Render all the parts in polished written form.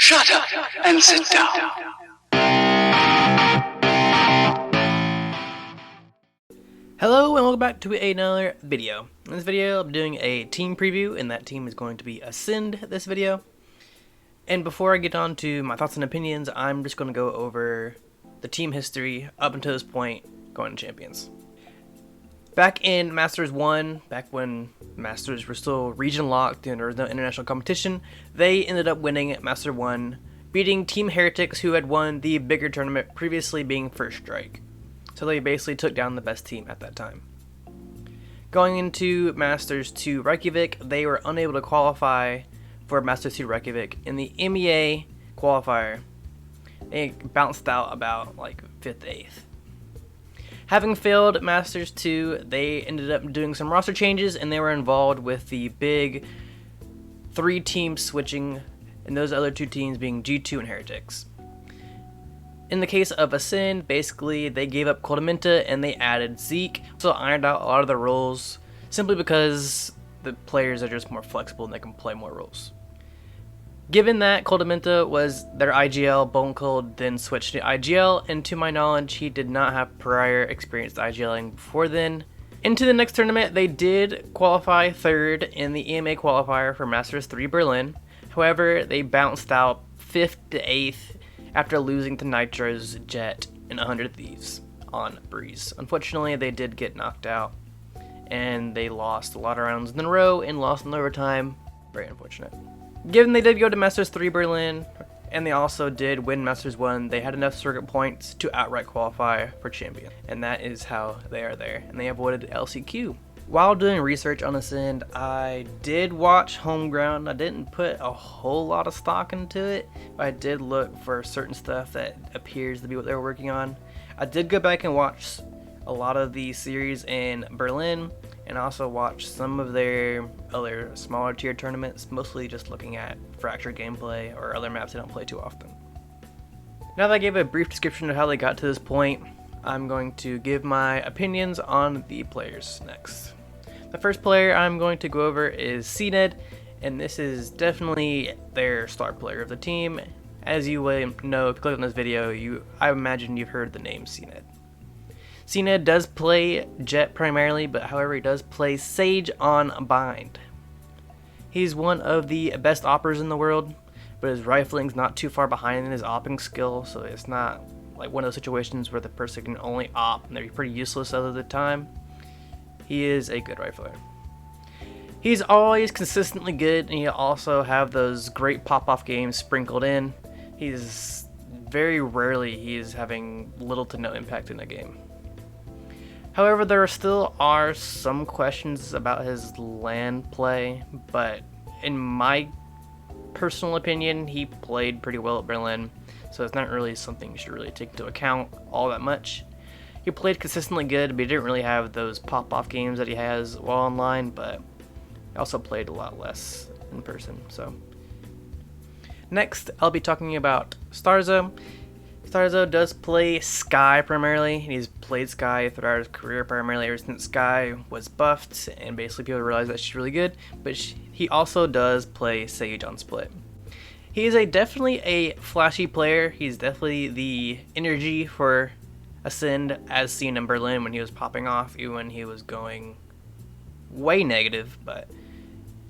Shut up and sit down. Hello and welcome back to another video. In this video I'm doing a team preview, and that team is going to be Acend this video. And before I get on to my thoughts and opinions, I'm just going to go over the team history up until this point going to Champions. Back in Masters 1, back when Masters were still region locked and there was no international competition, they ended up winning Master 1, beating Team Heretics, who had won the bigger tournament, previously being First Strike. So they basically took down the best team at that time. Going into Masters 2 Reykjavik, they were unable to qualify for Masters 2 Reykjavik. In the MEA qualifier, they bounced out about like 5th, 8th. Having failed Masters 2, they ended up doing some roster changes, and they were involved with the big 3 teams switching, and those other 2 teams being G2 and Heretics. In the case of Acend, basically they gave up Coldamenta and they added Zeke, so ironed out a lot of the roles simply because the players are just more flexible and they can play more roles. Given that Coldamenta was their IGL, Bone Cold then switched to IGL, and to my knowledge he did not have prior experience IGLing before then. Into the next tournament, they did qualify 3rd in the EMA qualifier for Masters 3 Berlin. However, they bounced out 5th to 8th after losing to Nitro's Jet and 100 Thieves on Breeze. Unfortunately, they did get knocked out, and they lost a lot of rounds in a row and lost in overtime. Very unfortunate. Given they did go to Masters 3 Berlin, and they also did win Masters 1, they had enough circuit points to outright qualify for champion. And that is how they are there, and they avoided LCQ. While doing research on Acend, I did watch Homeground. I didn't put a whole lot of stock into it, but I did look for certain stuff that appears to be what they were working on. I did go back and watch a lot of the series in Berlin, and also watch some of their other smaller tier tournaments, mostly just looking at Fracture gameplay or other maps they don't play too often. Now that I gave a brief description of how they got to this point, I'm going to give my opinions on the players next. The first player I'm going to go over is cNed, and this is definitely their star player of the team. As you will know, if you click on this video, I imagine you've heard the name cNed. cNed does play Jet primarily, but however he does play Sage on Bind. He's one of the best oppers in the world, but his rifling's not too far behind in his opping skill, so it's not like one of those situations where the person can only op and they're pretty useless other the time. He is a good rifler. He's always consistently good, and he'll also have those great pop-off games sprinkled in. He's very rarely he's having little to no impact in a game. However, there still are some questions about his LAN play, but in my personal opinion, he played pretty well at Berlin, so it's not really something you should really take into account all that much. He played consistently good, but he didn't really have those pop-off games that he has while online, but he also played a lot less in person. So next, I'll be talking about Starzo. Starzo does play Skye primarily, and he's played Skye throughout his career primarily ever since Skye was buffed, and basically people realize that she's really good, but he also does play Sage on Split. He is definitely a flashy player. He's definitely the energy for Acend as seen in Berlin when he was popping off, even when he was going way negative, but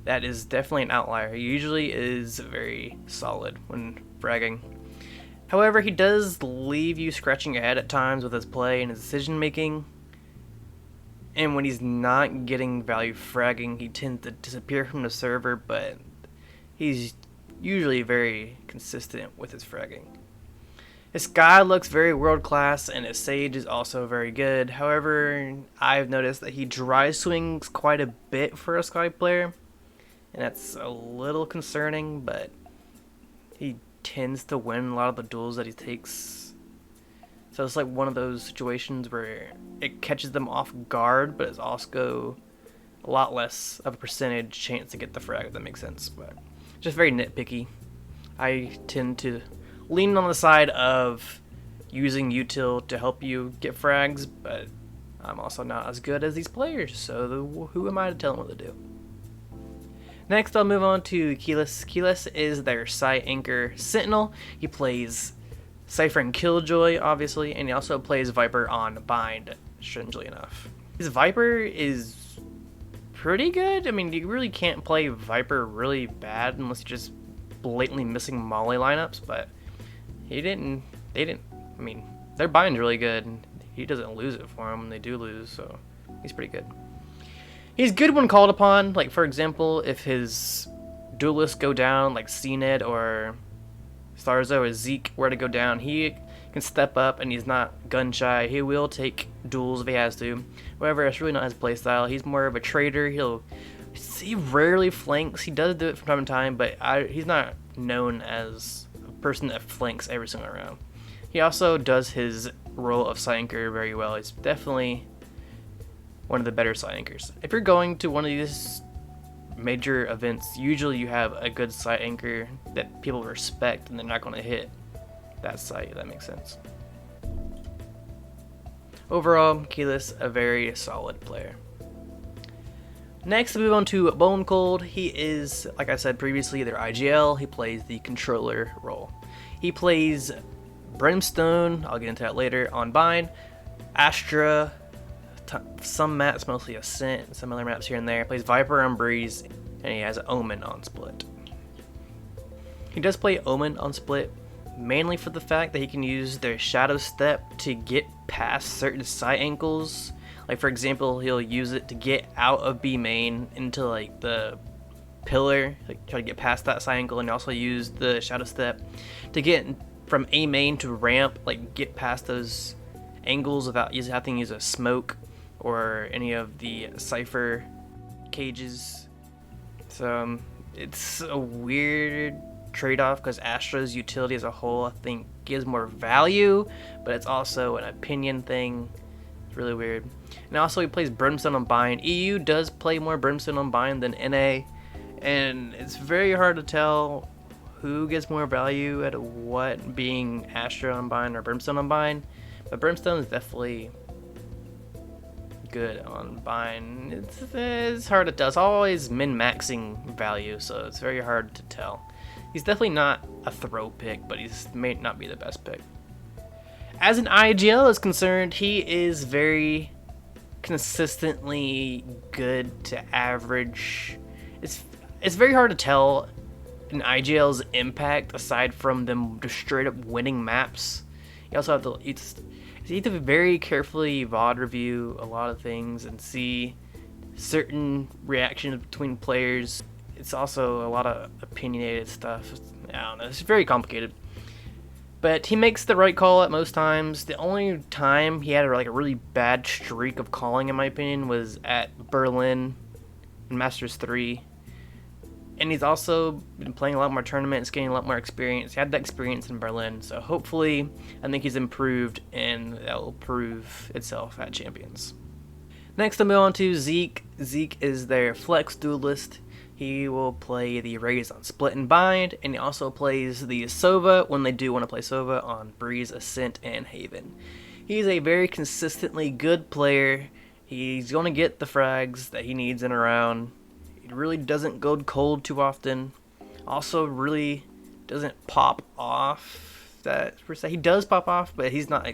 that is definitely an outlier. He usually is very solid when fragging. However, he does leave you scratching your head at times with his play and his decision making, and when he's not getting value fragging, he tends to disappear from the server, but he's usually very consistent with his fragging. His Skye looks very world class, and his Sage is also very good. However, I've noticed that he dry swings quite a bit for a Skye player, and that's a little concerning, but he tends to win a lot of the duels that he takes. So it's like one of those situations where it catches them off guard, but it's also a lot less of a percentage chance to get the frag, if that makes sense. But just very nitpicky. I tend to lean on the side of using util to help you get frags, but I'm also not as good as these players, so who am I to tell them what to do? Next, I'll move on to Keyless. Keyless is their side anchor sentinel. He plays Cypher and Killjoy, obviously, and he also plays Viper on Bind, strangely enough. His Viper is pretty good. I mean, you really can't play Viper really bad unless you're just blatantly missing Molly lineups, but they didn't, I mean, their Bind's really good, and he doesn't lose it for them when they do lose, so he's pretty good. He's good when called upon, like for example, if his duelists go down, like cNed or Starzo or Zeke were to go down, he can step up and he's not gun shy. He will take duels if he has to. However, it's really not his playstyle. He's more of a trader. He rarely flanks. He does do it from time to time, but he's not known as a person that flanks every single round. He also does his role of side anchor very well. He's definitely one of the better side anchors. If you're going to one of these major events, usually you have a good side anchor that people respect and they're not going to hit that site, if that makes sense. Overall, Keyless, a very solid player. Next, we move on to Bone Cold. He is, like I said previously, their IGL. He plays the controller role. He plays Brimstone, I'll get into that later, on Bind, Astra, some maps, mostly Ascent, some other maps here and there. Plays Viper on Breeze, and he has Omen on Split. He does play Omen on Split, mainly for the fact that he can use their Shadow Step to get past certain side ankles. Like for example, he'll use it to get out of B main into like the pillar, like try to get past that side ankle, and also use the Shadow Step to get from A main to ramp, like get past those angles without having to use a smoke or any of the Cypher cages. So it's a weird trade-off because Astra's utility as a whole I think gives more value, but it's also an opinion thing. It's really weird. And also he plays Brimstone on Bind. EU does play more Brimstone on Bind than NA, and it's very hard to tell who gets more value at what, being Astra on Bind or Brimstone on Bind. But Brimstone is definitely good on Bind. It's hard to tell. It's always min-maxing value, so it's very hard to tell. He's definitely not a throw pick, but he may not be the best pick. As an IGL is concerned, he is very consistently good to average. It's very hard to tell an IGL's impact aside from them just straight up winning maps. You also have to you need to very carefully VOD review a lot of things and see certain reactions between players. It's also a lot of opinionated stuff. I don't know, it's very complicated. But he makes the right call at most times. The only time he had a really bad streak of calling, in my opinion, was at Berlin in Masters 3. And he's also been playing a lot more tournaments, getting a lot more experience. He had that experience in Berlin, so hopefully I think he's improved and that will prove itself at Champions. Next, I'll move on to Zeke. Zeke is their flex duelist. He will play the Raze on Split and Bind, and he also plays the Sova when they do want to play Sova on Breeze, Ascent, and Haven. He's a very consistently good player. He's going to get the frags that he needs in a round. He really doesn't go cold too often. Also, really doesn't pop off. That per se, he does pop off, but he's not.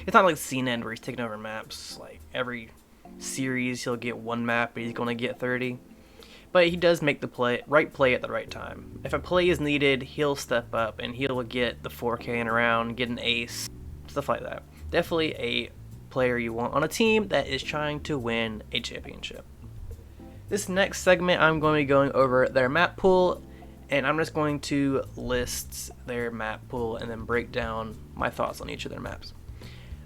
It's not like cNed where he's taking over maps. Like every series, he'll get one map, but he's going to get 30. But he does make the right play at the right time. If a play is needed, he'll step up and he'll get the 4K in a round, get an ace, stuff like that. Definitely a player you want on a team that is trying to win a championship. This next segment, I'm going to be going over their map pool, and I'm just going to list their map pool and then break down my thoughts on each of their maps.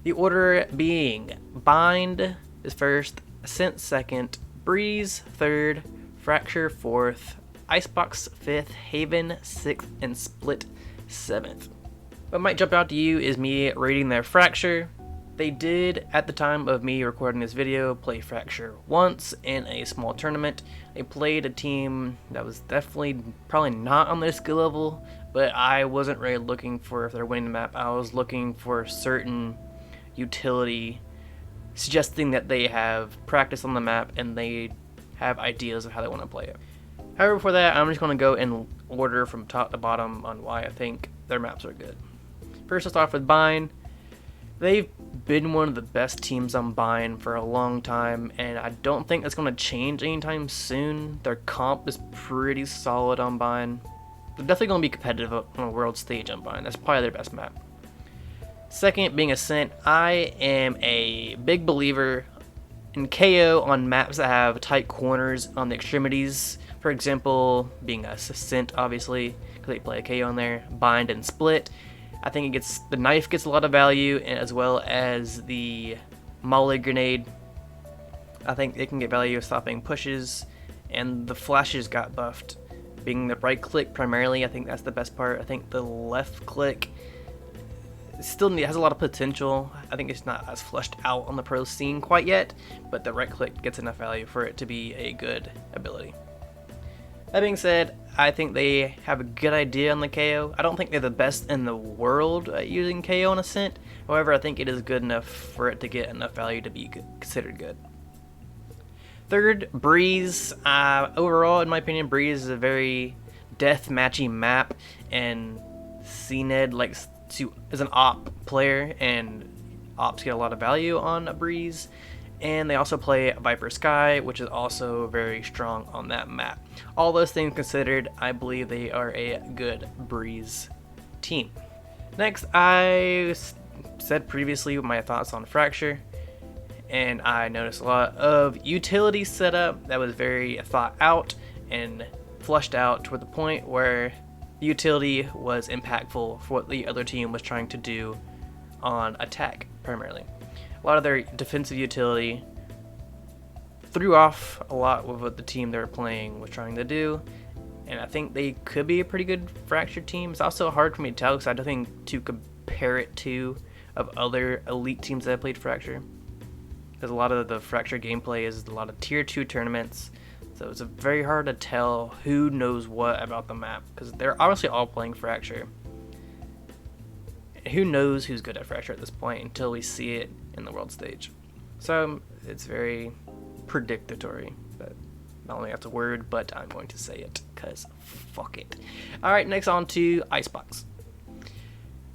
The order being Bind is first, Ascent second, Breeze third, Fracture 4th, Icebox 5th, Haven 6th, and Split 7th. What might jump out to you is me rating their Fracture. They did, at the time of me recording this video, play Fracture once in a small tournament. They played a team that was definitely probably not on their skill level, but I wasn't really looking for if they're winning the map. I was looking for certain utility, suggesting that they have practice on the map and they have ideas of how they want to play it. However, for that, I'm just going to go in order from top to bottom on why I think their maps are good. First, let's start off with Bind. They've been one of the best teams on Bind for a long time, and I don't think that's going to change anytime soon. Their comp is pretty solid on Bind. They're definitely going to be competitive on a world stage on Bind. That's probably their best map. Second, being Acend, I am a big believer in KO on maps that have tight corners on the extremities. For example, being Acend, obviously, because they play a KO on there. Bind and Split. I think the knife gets a lot of value, and as well as the molly grenade. I think it can get value of stopping pushes, and the flashes got buffed. Being the right click primarily, I think that's the best part. I think the left click still has a lot of potential. I think it's not as flushed out on the pro scene quite yet, but the right click gets enough value for it to be a good ability. That being said, I think they have a good idea on the KO. I don't think they're the best in the world at using KO on Acend. However, I think it is good enough for it to get enough value to be considered good. Third, Breeze. Overall, in my opinion, Breeze is a very death-matchy map, and cNed is an op player, and ops get a lot of value on a Breeze. And they also play Viper Sky, which is also very strong on that map. All those things considered, I believe they are a good Breeze team. Next, I said previously my thoughts on Fracture, and I noticed a lot of utility setup that was very thought out and flushed out to the point where the utility was impactful for what the other team was trying to do on attack primarily. A lot of their defensive utility threw off a lot with what the team they were playing was trying to do, and I think they could be a pretty good Fracture team. It's also hard for me to tell because I don't think to compare it to of other elite teams that have played Fracture, because a lot of the Fracture gameplay is a lot of tier 2 tournaments, so it's very hard to tell who knows what about the map, because they're obviously all playing Fracture. Who knows who's good at Fracture at this point until we see it in the world stage. So it's very predictatory. But I don't think that's a word, but I'm going to say it because fuck it. Alright, next on to Icebox.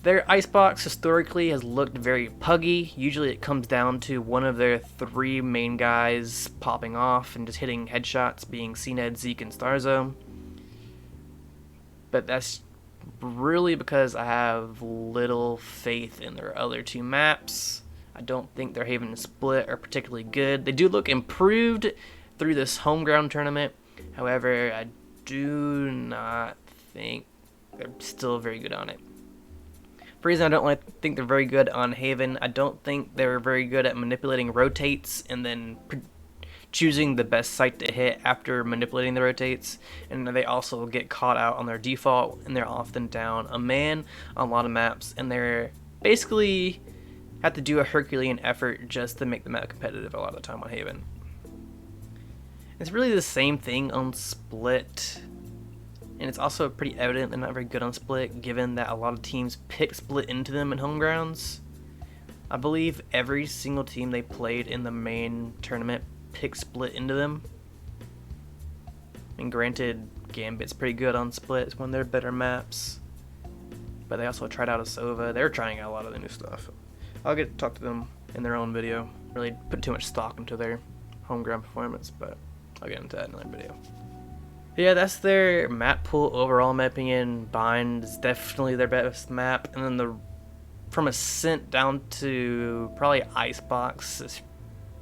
Their Icebox historically has looked very puggy. Usually it comes down to one of their 3 main guys popping off and just hitting headshots, being cNed, Zeke, and Starzo. But that's really because I have little faith in their other 2 maps. I don't think their Haven and Split are particularly good. They do look improved through this home ground tournament. However, I do not think they're still very good on it. For reason I don't think they're very good on Haven. I don't think they're very good at manipulating rotates and then choosing the best site to hit after manipulating the rotates, and they also get caught out on their default, and they're often down a man on a lot of maps, and they're basically have to do a Herculean effort just to make the map competitive a lot of the time on Haven. It's really the same thing on Split, and it's also pretty evident they're not very good on Split, given that a lot of teams pick Split into them in home grounds. I believe every single team they played in the main tournament pick Split into them. And granted, Gambit's pretty good on Split. It's one of their better maps. But they also tried out a Sova. They're trying out a lot of the new stuff. I'll get to talk to them in their own video. Really put too much stock into their home ground performance, but I'll get into that in another video. Yeah, that's their map pool overall, in my opinion. Bind is definitely their best map. And then from Acend down to probably Icebox,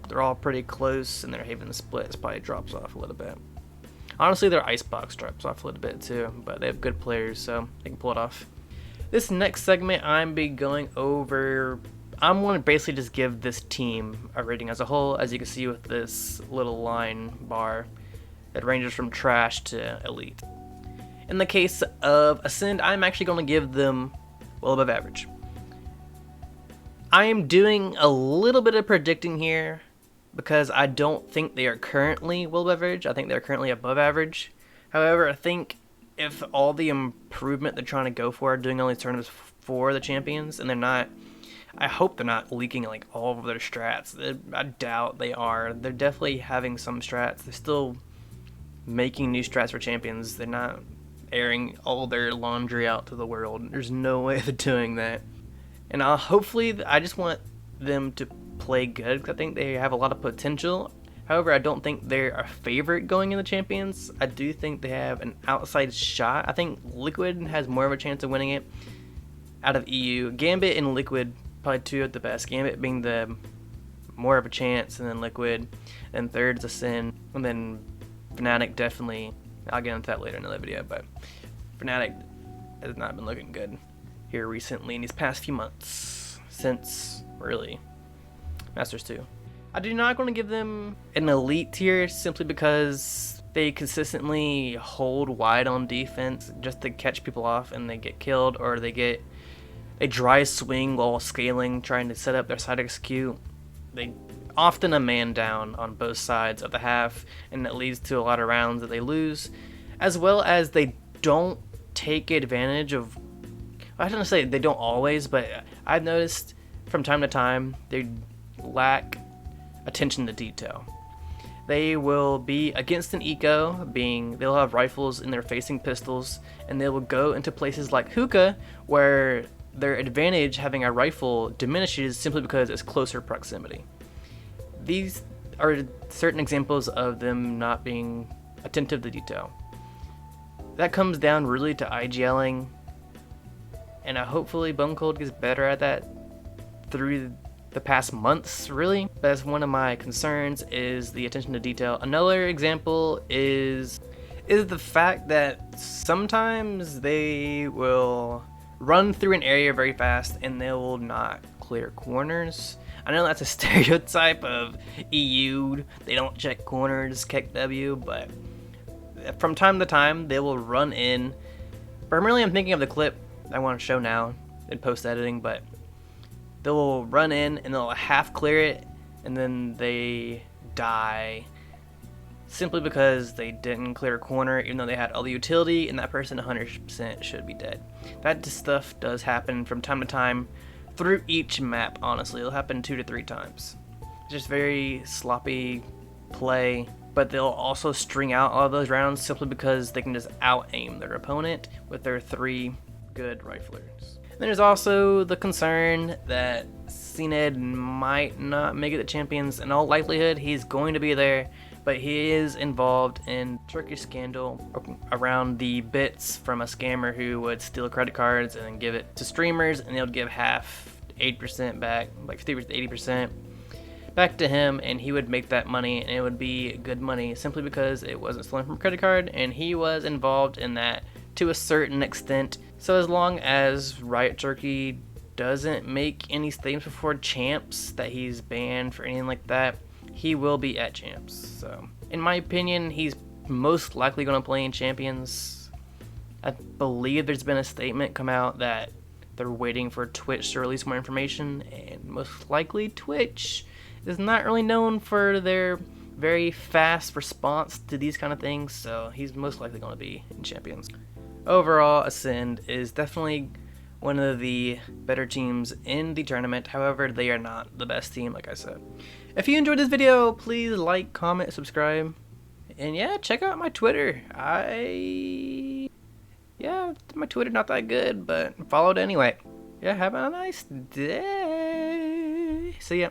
they're all pretty close, and their Haven Split probably drops off a little bit. Honestly, their Icebox drops off a little bit too, but they have good players, so they can pull it off. This next segment, I'm going to basically just give this team a rating as a whole, as you can see with this little line bar that ranges from trash to elite. In the case of Acend, I'm actually going to give them well above average. I am doing a little bit of predicting here, because I don't think they are currently well above average. I think they're currently above average. However, I think if all the improvement they're trying to go for are doing all these tournaments for the champions, and they're not, I hope they're not leaking like all of their strats. I doubt they are. They're definitely having some strats. They're still making new strats for champions. They're not airing all their laundry out to the world. There's no way of doing that. And I just want them to play good, because I think they have a lot of potential. However, I don't think they're a favorite going in the champions. I do think they have an outside shot. I think Liquid has more of a chance of winning it out of EU. Gambit and Liquid, probably two of the best. Gambit being the more of a chance, and then Liquid, and third is Acend, and then Fnatic definitely. I'll get into that later in another video, but Fnatic has not been looking good here recently in these past few months, since really Masters 2. I do not want to give them an elite tier simply because they consistently hold wide on defense just to catch people off and they get killed, or they get a dry swing while scaling, trying to set up their side execute. They often a man down on both sides of the half, and that leads to a lot of rounds that they lose, as well as they don't take advantage of, I don't say they don't always, but I've noticed from time to time they lack attention to detail. They will be against an eco, they'll have rifles and they're facing pistols, and they will go into places like hookah where their advantage having a rifle diminishes simply because it's closer proximity. These are certain examples of them not being attentive to detail. That comes down really to IGLing, and hopefully Bone Cold gets better at that through the past months, really. That's one of my concerns, is the attention to detail. Another example is the fact that sometimes they will run through an area very fast and they will not clear corners. I know that's a stereotype of EU, they don't check corners, KEKW, but from time to time they will run in. Primarily I'm thinking of the clip I want to show now in post-editing, but they'll run in and they'll half clear it and then they die simply because they didn't clear a corner even though they had all the utility, and that person 100% should be dead. That stuff does happen from time to time through each map, honestly. It'll happen 2 to 3 times. It's just very sloppy play, but they'll also string out all those rounds simply because they can just out-aim their opponent with their 3 good riflers. Then there's also the concern that cNed might not make it to champions. In all likelihood, he's going to be there, but he is involved in Turkish scandal around the bits from a scammer who would steal credit cards and then give it to streamers, and they would give half, 8% back, like 50%, 80% back to him, and he would make that money, and it would be good money simply because it wasn't stolen from a credit card, and he was involved in that to a certain extent. So as long as Riot Turkey doesn't make any statements before champs that he's banned for anything like that, he will be at champs. So in my opinion, he's most likely going to play in champions. I believe there's been a statement come out that they're waiting for Twitch to release more information, and most likely Twitch is not really known for their very fast response to these kind of things, so he's most likely going to be in champions. Overall, Acend is definitely one of the better teams in the tournament. However, they are not the best team, like I said. If you enjoyed this video, please like, comment, subscribe, and yeah, check out my Twitter. My Twitter not that good, but follow it anyway. Yeah, have a nice day. See ya.